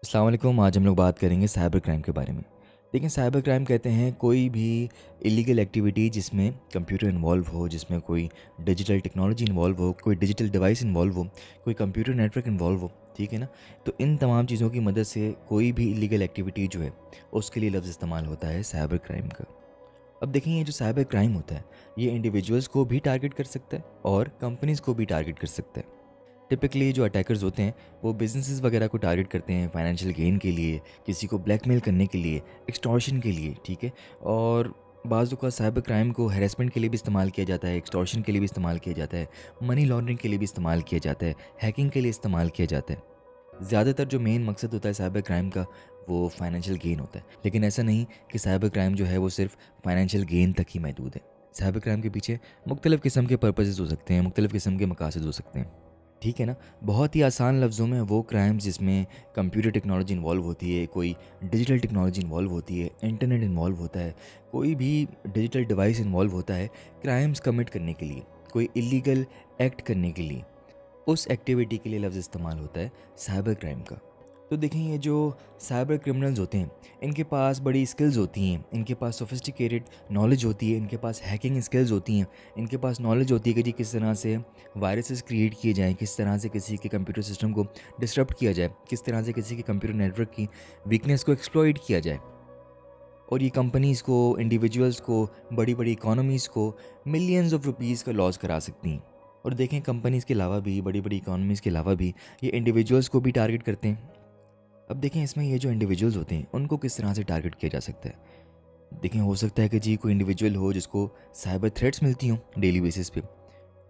अस्सलाम वालेकुम। आज हम लोग बात करेंगे साइबर क्राइम के बारे में। देखिए, साइबर क्राइम कहते हैं कोई भी इलीगल एक्टिविटी जिसमें कंप्यूटर इन्वॉल्व हो, जिसमें कोई डिजिटल टेक्नोलॉजी इन्वॉल्व हो, कोई डिजिटल डिवाइस इन्वॉल्व हो, कोई कंप्यूटर नेटवर्क इन्वॉल्व हो। ठीक है ना? तो इन तमाम चीज़ों की मदद से कोई भी इलीगल एक्टिविटी जो है उसके लिए लफ्ज़ इस्तेमाल होता है साइबर क्राइम का। अब देखें, ये जो साइबर क्राइम होता है ये इंडिविजुअल्स को भी टारगेट कर सकता है और कंपनीज़ को भी टारगेट कर सकता है। टिपिकली जो अटैकर्स होते हैं वो बिजनेसेस वगैरह को टारगेट करते हैं फाइनेंशियल गेन के लिए, किसी को ब्लैकमेल करने के लिए, एक्सटॉर्शन के लिए। ठीक है? और बाज़ का साइबर क्राइम को हैरेसमेंट के लिए भी इस्तेमाल किया जाता है, एक्सटॉर्शन के लिए भी इस्तेमाल किया जाता है, मनी लॉन्ड्रिंग के लिए भी इस्तेमाल किया जाता है, हैकिंग के लिए इस्तेमाल किया जाता है। ज़्यादातर जो मेन मकसद होता है साइबर क्राइम का वो फाइनेंशियल गेन होता है, लेकिन ऐसा नहीं कि साइबर क्राइम जो है वो सिर्फ फाइनेंशियल गेन तक ही महदूद है। साइबर क्राइम के पीछे मुख्तलिफ़ किस्म के पर्पसेस हो सकते हैं, मुख्तलिफ़ किस्म के मकासद हो सकते हैं। ठीक है ना? बहुत ही आसान लफ्ज़ों में वो क्राइम्स जिसमें कंप्यूटर टेक्नोलॉजी इन्वॉल्व होती है, कोई डिजिटल टेक्नोलॉजी इन्वॉल्व होती है, इंटरनेट इन्वॉल्व होता है, कोई भी डिजिटल डिवाइस इन्वॉल्व होता है क्राइम्स कमिट करने के लिए, कोई इलीगल एक्ट करने के लिए, उस एक्टिविटी के लिए लफ्ज़ इस्तेमाल होता है साइबर क्राइम का। तो देखें, ये जो साइबर क्रिमिनल्स होते हैं इनके पास बड़ी स्किल्स होती हैं, इनके पास सोफिस्टिकेटेड नॉलेज होती है, इनके पास हैकिंग स्किल्स होती हैं, इनके पास नॉलेज होती है कि जी किस तरह से वायरसेस क्रिएट किए जाएँ, किस तरह से किसी के कंप्यूटर सिस्टम को डिसरप्ट किया जाए, किस तरह से किसी के कंप्यूटर नेटवर्क की वीकनेस को एक्सप्लॉइट किया जाए। और ये कंपनीज़ को, इंडिविजुअल्स को, बड़ी बड़ी इकोनॉमीज़ को मिलियंस ऑफ रुपीज़ का लॉस करा सकती हैं। और देखें, कंपनीज़ के अलावा भी, बड़ी बड़ी इकोनॉमीज़ के अलावा भी ये इंडिविजुअल्स को भी टारगेट करते हैं। अब देखें, इसमें ये जो इंडिविजुअल्स होते हैं उनको किस तरह से टारगेट किया जा सकता है। देखें, हो सकता है कि जी कोई इंडिविजुअल हो जिसको साइबर थ्रेट्स मिलती हों डेली बेसिस पे,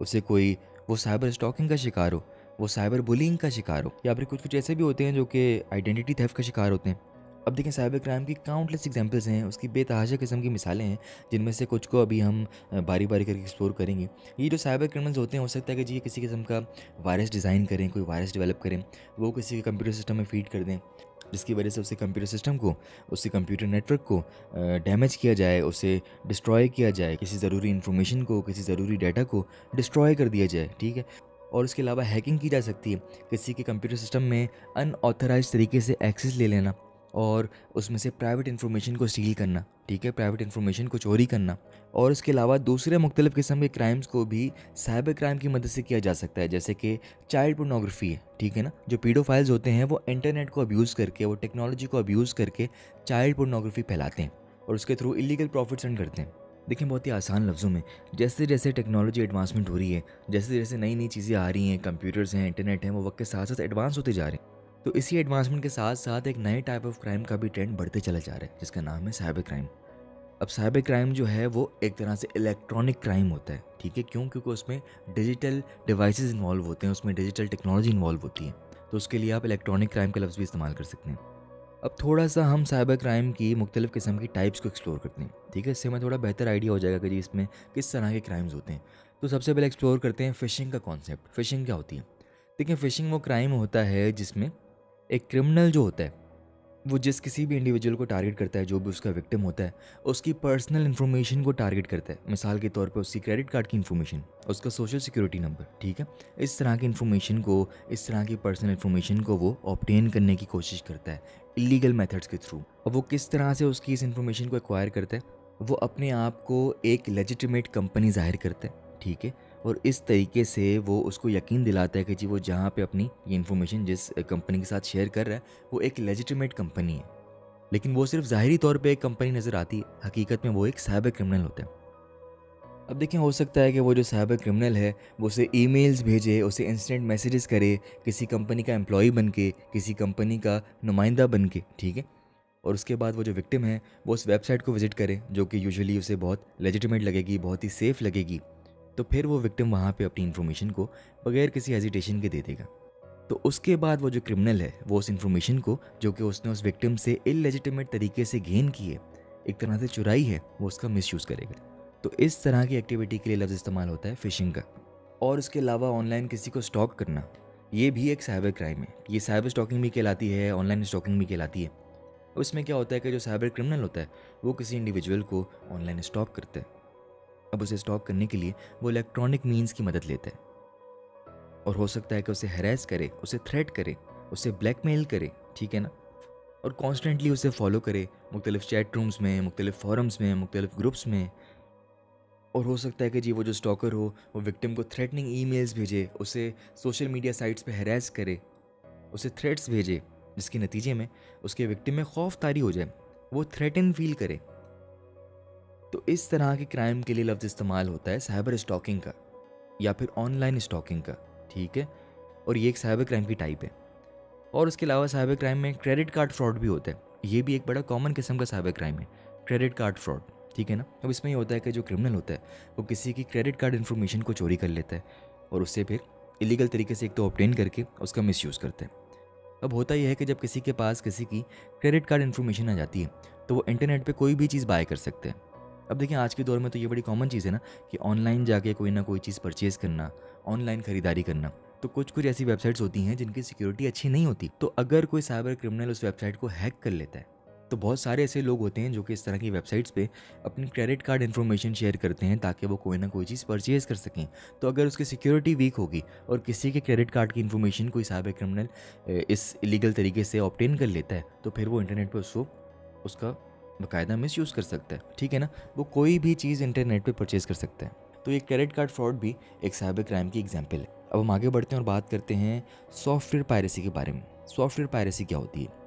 उसे कोई वो साइबर स्टॉकिंग का शिकार हो, वो साइबर बुलिंग का शिकार हो, या फिर कुछ कुछ ऐसे भी होते हैं जो कि आइडेंटिटी थेफ्ट का शिकार होते हैं। अब देखें, साइबर क्राइम की काउंटलेस एग्जांपल्स हैं, उसकी बेतहाशा किस्म की मिसालें हैं, जिनमें से कुछ को अभी हम बारी बारी करके एक्सप्लोर करेंगे। ये जो साइबर क्रिमिनल्स होते हैं, हो सकता है कि जी ये किसी किस्म का वायरस डिज़ाइन करें, कोई वायरस डेवलप करें, वो किसी के कंप्यूटर सिस्टम में फीड कर दें, जिसकी वजह से उसके कंप्यूटर सिस्टम को, उसके कंप्यूटर नेटवर्क को डैमेज किया जाए, उसे डिस्ट्रॉय किया जाए, किसी ज़रूरी इन्फॉर्मेशन को, किसी ज़रूरी डाटा को डिस्ट्रॉय कर दिया जाए। ठीक है? और इसके अलावा हैकिंग की जा सकती है, किसी के कंप्यूटर सिस्टम में अनऑथराइज तरीके से एक्सेस ले लेना और उसमें से प्राइवेट इन्फॉर्मेशन को स्टील करना। ठीक है? प्राइवेट इन्फॉर्मेशन को चोरी करना। और इसके अलावा दूसरे मुख्तलिफ़ किस्म के क्राइम्स को भी साइबर क्राइम की मदद से किया जा सकता है, जैसे कि चाइल्ड पोर्नोग्राफी है। ठीक है ना? जो पीडोफाइल्स होते हैं वो इंटरनेट को अब्यूज़ करके, वो टेक्नोलॉजी को अब्यूज़ करके चाइल्ड पोर्नोग्राफी फैलाते हैं और उसके थ्रू इलीगल प्रॉफिट्स अर्न करते हैं। देखिए, बहुत ही आसान लफ्ज़ों में, जैसे जैसे टेक्नोलॉजी एडवांसमेंट हो रही है, जैसे जैसे नई नई चीज़ें आ रही हैं, कंप्यूटर्स हैं, इंटरनेट हैं, वो वक्त के साथ साथ एडवांस होते जा रहे हैं। तो इसी एडवांसमेंट के साथ साथ एक नए टाइप ऑफ क्राइम का भी ट्रेंड बढ़ते चला जा रहा है, जिसका नाम है साइबर क्राइम। अब साइबर क्राइम जो है वो एक तरह से इलेक्ट्रॉनिक क्राइम होता है। ठीक है? क्यों? क्योंकि उसमें डिजिटल डिवाइसेस इन्वॉल्व होते हैं, उसमें डिजिटल टेक्नोलॉजी इन्वॉल्व होती है। तो उसके लिए आप इलेक्ट्रॉनिक क्राइम का लफ्ज़ भी इस्तेमाल कर सकते हैं। अब थोड़ा सा हम साइबर क्राइम की मुख्तलिफ़ किस्म की टाइप्स को एक्सप्लोर करते हैं। ठीक है? इससे हमें थोड़ा बेहतर आइडिया हो जाएगा कि जी इसमें किस तरह के क्राइम्स होते हैं। तो सबसे पहले एक्सप्लोर करते हैं फ़िशिंग का कॉन्सेप्ट। फ़िशिंग क्या होती है? देखिए, फ़िशिंग वो क्राइम होता है जिसमें एक क्रिमिनल जो होता है वो जिस किसी भी इंडिविजुअल को टारगेट करता है, जो भी उसका विक्टिम होता है, उसकी पर्सनल इन्फॉर्मेशन को टारगेट करता है। मिसाल के तौर पे उसकी क्रेडिट कार्ड की इन्फॉर्मेशन, उसका सोशल सिक्योरिटी नंबर। ठीक है? इस तरह की इन्फॉर्मेशन को, इस तरह की पर्सनल इन्फॉर्मेशन को वो ऑब्टेन करने की कोशिश करता है इलीगल मेथड्स के थ्रू। और वो किस तरह से उसकी इस इन्फॉर्मेशन को एक्वायर करता है? वो अपने आप को एक लेजिटिमेट कंपनी ज़ाहिर करता है। ठीक है? और इस तरीके से वो उसको यकीन दिलाता है कि जी वो जहाँ पे अपनी ये इन्फॉर्मेशन जिस कंपनी के साथ शेयर कर रहा है वो एक लेजिटिमेट कंपनी है। लेकिन वो सिर्फ ज़ाहिरी तौर पे एक कंपनी नज़र आती है, हकीकत में वो एक साइबर क्रिमिनल होता है। अब देखें, हो सकता है कि वो जो साइबर क्रिमिनल है वो उसे ईमेल्स भेजे, उसे इंस्टेंट मैसेजेस करे, किसी कंपनी का एम्प्लॉय बन के, किसी कंपनी का नुमाइंदा बन के। ठीक है? और उसके बाद वो जो विक्टिम है वो उस वेबसाइट को विज़िट करे, जो कि यूजुअली उसे बहुत लेजिटिमेट लगेगी, बहुत ही सेफ़ लगेगी। तो फिर वो विक्टिम वहाँ पे अपनी इन्फॉर्मेशन को बगैर किसी हेजिटेशन के दे देगा। तो उसके बाद वो जो क्रिमिनल है वो उस इन्फॉर्मेशन को, जो कि उसने उस विक्टिम से इलेजिटिमेट तरीके से गेन की है, एक तरह से चुराई है, वो उसका मिसयूज़ करेगा। तो इस तरह की एक्टिविटी के लिए लफ्ज़ इस्तेमाल होता है फ़िशिंग का। और उसके अलावा ऑनलाइन किसी को स्टॉक करना, ये भी एक साइबर क्राइम है। ये साइबर स्टॉकिंग भी कहलाती है, ऑनलाइन स्टॉकिंग भी कहलाती है। उसमें क्या होता है कि जो साइबर क्रिमिनल होता है वो किसी इंडिविजुअल को ऑनलाइन स्टॉक करता है। अब उसे स्टॉक करने के लिए वो इलेक्ट्रॉनिक मीन्स की मदद लेता है और हो सकता है कि उसे हैरेस करे, उसे थ्रेट करे, उसे ब्लैकमेल करे। ठीक है ना? और कॉन्स्टेंटली उसे फॉलो करे मुख्तलिफ चैट रूम्स में, मुख्तलिफ फोरम्स में, मुख्तलिफ ग्रुप्स में। और हो सकता है कि जी वो जो स्टॉकर हो वो विक्टिम को थ्रेटनिंग ईमेल्स भेजे, उसे सोशल मीडिया साइट्स पे हैरेस करे, उसे थ्रेट्स भेजे, जिसके नतीजे में उसके विक्टिम में खौफ तारी हो जाए, वो थ्रेटन फील करे। तो इस तरह के क्राइम के लिए लफ्ज़ इस्तेमाल होता है साइबर स्टॉकिंग का या फिर ऑनलाइन स्टॉकिंग का, ठीक है। और ये एक साइबर क्राइम की टाइप है। और उसके अलावा साइबर क्राइम में क्रेडिट कार्ड फ्रॉड भी होता है। ये भी एक बड़ा कॉमन किस्म का साइबर क्राइम है, क्रेडिट कार्ड फ्रॉड, ठीक है ना। अब इसमें ये होता है कि जो क्रिमिनल होता है वो किसी की क्रेडिट कार्ड इन्फॉर्मेशन को चोरी कर लेता है और उससे फिर इलीगल तरीके से एक तो ऑब्टेन करके उसका मिसयूज़ करता है। अब होता यह है कि जब किसी के पास किसी की क्रेडिट कार्ड इन्फॉर्मेशन आ जाती है तो वो इंटरनेट पे कोई भी चीज़ बाय कर सकते हैं। अब देखिए आज के दौर में तो ये बड़ी कॉमन चीज़ है ना कि ऑनलाइन जाके कोई ना कोई चीज़ परचेज़ करना, ऑनलाइन ख़रीदारी करना। तो कुछ कुछ ऐसी वेबसाइट्स होती हैं जिनकी सिक्योरिटी अच्छी नहीं होती। तो अगर कोई साइबर क्रिमिनल उस वेबसाइट को हैक कर लेता है तो बहुत सारे ऐसे लोग होते हैं जो कि इस तरह की वेबसाइट्स पे अपनी क्रेडिट कार्ड इन्फॉर्मेशन शेयर करते हैं ताकि वो कोई ना कोई चीज़ परचेज़ कर सकें। तो अगर उसकी सिक्योरिटी वीक होगी और किसी के क्रेडिट कार्ड की इन्फॉर्मेशन कोई साइबर क्रिमिनल इस इलीगल तरीके से ऑब्टेन कर लेता है तो फिर वो इंटरनेट पर उसका बाकायदा मिसयूज़ कर सकता है, ठीक है ना। वो कोई भी चीज़ इंटरनेट पे परचेज़ कर सकता है। तो ये क्रेडिट कार्ड फ्रॉड भी एक साइबर क्राइम की एग्जांपल है। अब हम आगे बढ़ते हैं और बात करते हैं सॉफ्टवेयर पायरेसी के बारे में। सॉफ्टवेयर पायरेसी क्या होती है?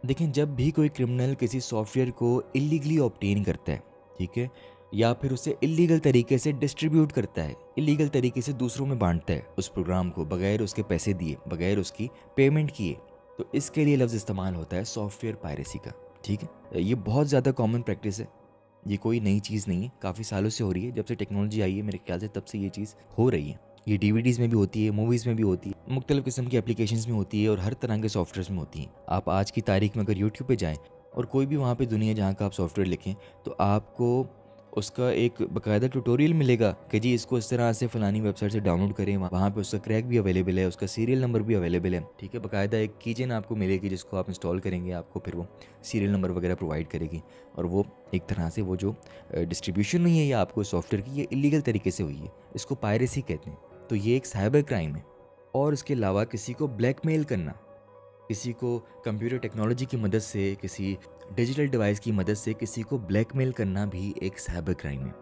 देखें, जब भी कोई क्रिमिनल किसी सॉफ्टवेयर को इलीगली ऑब्टेन करता है, ठीक है, या फिर उसे इलीगल तरीके से डिस्ट्रीब्यूट करता है, इलीगल तरीके से दूसरों में बांटता है उस प्रोग्राम को बगैर उसके पैसे दिए, बगैर उसकी पेमेंट किए, तो इसके लिए लफ्ज़ इस्तेमाल होता है सॉफ्टवेयर पायरेसी का, ठीक है। ये बहुत ज़्यादा कॉमन प्रैक्टिस है, ये कोई नई चीज़ नहीं है, काफ़ी सालों से हो रही है। जब से टेक्नोलॉजी आई है मेरे ख्याल से तब से ये चीज़ हो रही है। ये डीवीडीज़ में भी होती है, मूवीज़ में भी होती है, मुख्तलिफ़ किस्म की एप्लीकेशंस में होती है और हर तरह के सॉफ्टवेयर्स में होती हैं। आप आज की तारीख में अगर यूट्यूब पे जाएँ और कोई भी वहाँ पे दुनिया जहाँ का आप सॉफ्टवेयर लिखें तो आपको उसका एक बाकायदा ट्यूटोरियल मिलेगा कि जी इसको इस तरह से फ़लानी वेबसाइट से डाउनलोड करें। वहाँ पे उसका क्रैक भी अवेलेबल है, उसका सीरियल नंबर भी अवेलेबल है, ठीक है। बाकायदा एक कीचेन आपको मिलेगी जिसको आप इंस्टॉल करेंगे, आपको फिर वो सीरियल नंबर वगैरह प्रोवाइड करेगी। और वो एक तरह से वो जो डिस्ट्रीब्यूशन हुई है या आपको सॉफ्टवेयर की, ये इलीगल तरीके से हुई है, इसको पायरेसी कहते हैं। तो ये एक साइबर क्राइम है। और इसके अलावा किसी को ब्लैकमेल करना, किसी को कंप्यूटर टेक्नोलॉजी की मदद से, किसी डिजिटल डिवाइस की मदद से किसी को ब्लैकमेल करना भी एक साइबर क्राइम है।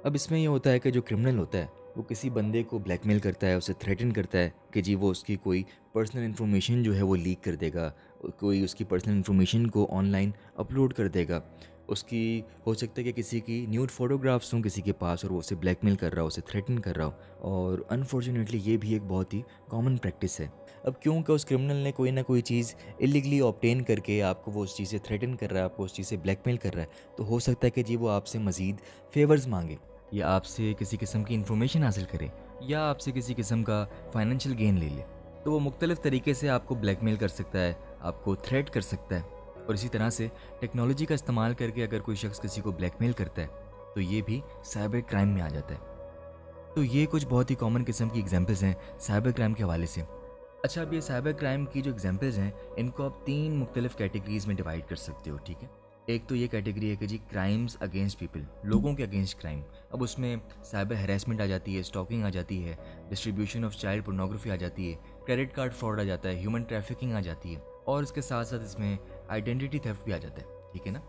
अब इसमें ये होता है कि जो क्रिमिनल होता है वो किसी बंदे को ब्लैकमेल करता है, उसे थ्रेटन करता है कि जी वो उसकी कोई पर्सनल इन्फॉर्मेशन जो है वो लीक कर देगा, कोई उसकी पर्सनल इन्फॉर्मेशन को ऑनलाइन अपलोड कर देगा। उसकी हो सकता है कि किसी की न्यूड फोटोग्राफ्स हों किसी के पास और वो उसे ब्लैकमेल कर रहा हो, उसे थ्रेटन कर रहा हो। और अनफॉर्चुनेटली ये भी एक बहुत ही कॉमन प्रैक्टिस है। अब क्योंकि उस क्रिमिनल ने कोई ना कोई चीज़ इलीगली ऑब्टेन करके आपको वो उस चीज़ से थ्रेटन कर रहा है, आपको उस चीज़ से ब्लैकमेल कर रहा है, तो हो सकता है कि जी वो आपसे मज़ीद फेवर्स मांगे या आपसे किसी किस्म की इन्फॉर्मेशन हासिल करे या आपसे किसी किस्म का फाइनेंशियल गेन ले ले। तो वो मुख्तलिफ़ तरीके से आपको ब्लैकमेल कर सकता है, आपको थ्रेट कर सकता है। और इसी तरह से टेक्नोलॉजी का इस्तेमाल करके अगर कोई शख्स किसी को ब्लैकमेल करता है तो ये भी साइबर क्राइम में आ जाता है। तो ये कुछ बहुत ही कॉमन किस्म की एग्जांपल्स हैं साइबर क्राइम के हवाले से। अच्छा, अब ये साइबर क्राइम की जो एग्जांपल्स हैं इनको आप 3 मुख्तलिफ कैटेगरीज में डिवाइड कर सकते हो, ठीक है। एक तो ये कैटेगरी है कि जी क्राइम्स अगेंस्ट पीपल, लोगों के अगेंस्ट क्राइम। अब उसमें साइबर हैरेसमेंट आ जाती है, स्टॉकिंग आ जाती है, डिस्ट्रीब्यूशन ऑफ चाइल्ड पोर्नोग्राफी आ जाती है, क्रेडिट कार्ड फ्रॉड आ जाता है, ह्यूमन ट्रैफिकिंग आ जाती है और इसके साथ साथ इसमें आइडेंटिटी थेफ्ट भी आ जाता है, ठीक है ना।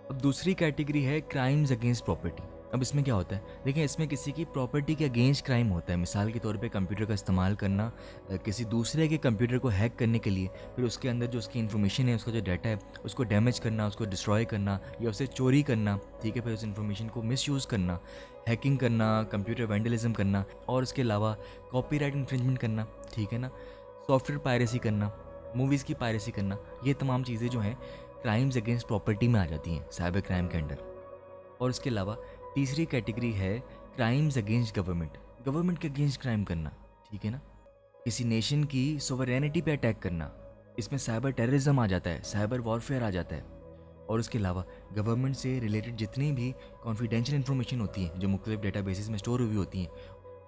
अब दूसरी कैटेगरी है क्राइम्स अगेंस्ट प्रॉपर्टी। अब इसमें क्या होता है, देखिए इसमें किसी की प्रॉपर्टी के अगेंस्ट क्राइम होता है। मिसाल के तौर पे कंप्यूटर का इस्तेमाल करना किसी दूसरे के कंप्यूटर को हैक करने के लिए, फिर उसके अंदर जो उसकी इन्फॉर्मेशन है, उसका जो डाटा है, उसको डैमेज करना, उसको डिस्ट्रॉय करना या उसे चोरी करना, ठीक है। फिर उस इन्फॉर्मेशन को मिसयूज़ करना, हैकिंग करना, कंप्यूटर वैंडलिज्म करना और इसके अलावा कॉपीराइट इन्फ्रिंजमेंट करना, ठीक है ना, सॉफ्टवेयर पायरेसी करना, मूवीज़ की पायरेसी करना, ये तमाम चीज़ें जो हैं क्राइम्स अगेंस्ट प्रॉपर्टी में आ जाती हैं साइबर क्राइम के अंडर। और इसके अलावा तीसरी कैटेगरी है क्राइम्स अगेंस्ट गवर्नमेंट, गवर्नमेंट के अगेंस्ट क्राइम करना, ठीक है ना, किसी नेशन की सोवरेनिटी पे अटैक करना, इसमें साइबर टेररिज्म आ जाता है, साइबर वॉरफेयर आ जाता है। और उसके अलावा गवर्नमेंट से रिलेटेड जितनी भी कॉन्फिडेंशियल इन्फॉर्मेशन होती है जो मुख्तलिफ डेटाबेसेस में स्टोर हुई होती हैं,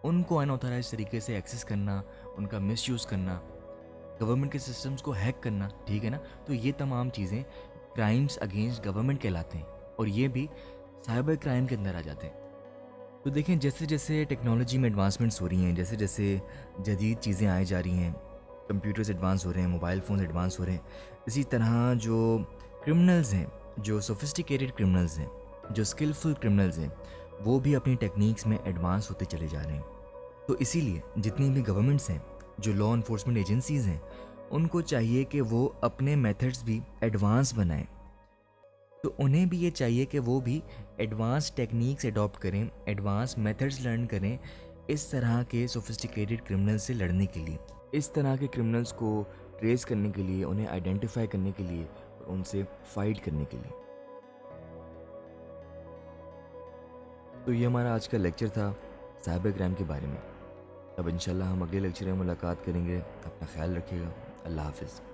उनको अनऑथराइज तरीके से एक्सेस करना, उनका मिसयूज़ करना, गवर्नमेंट के सिस्टम्स को हैक करना, ठीक है ना। तो ये तमाम चीज़ें क्राइम्स अगेंस्ट गवर्नमेंट कहलाते हैं और ये भी साइबर क्राइम के अंदर आ जाते हैं। तो देखें जैसे जैसे टेक्नोलॉजी में एडवांसमेंट्स हो रही हैं, जैसे जैसे जदीद चीज़ें आई जा रही हैं, कंप्यूटर्स एडवांस हो रहे हैं, मोबाइल फ़ोन्स एडवांस हो रहे हैं, इसी तरह जो क्रिमिनल्स हैं, जो सोफिस्टिकेटेड क्रिमिनल्स हैं, जो स्किलफुल क्रिमिनल्स हैं, वो भी अपनी टेक्निक्स में एडवांस होते चले जा रहे हैं। तो इसीलिए जितनी भी गवर्नमेंट्स हैं, जो लॉ इन्फोर्समेंट एजेंसीज़ हैं, उनको चाहिए कि वो अपने मेथड्स भी एडवांस बनाएं। तो उन्हें भी ये चाहिए कि वो भी एडवांस टेक्निक्स अडॉप्ट करें, एडवांस मेथड्स लर्न करें इस तरह के सोफिस्टिकेटेड क्रिमिनल्स से लड़ने के लिए, इस तरह के क्रिमिनल्स को ट्रेस करने के लिए, उन्हें आइडेंटिफाई करने के लिए और उनसे फाइट करने के लिए। तो ये हमारा आज का लेक्चर था साइबर क्राइम के बारे में। अब इंशाल्लाह हम अगले लेक्चर में मुलाकात करेंगे। अपना ख्याल रखिएगा। अल्लाह हाफ़िज़।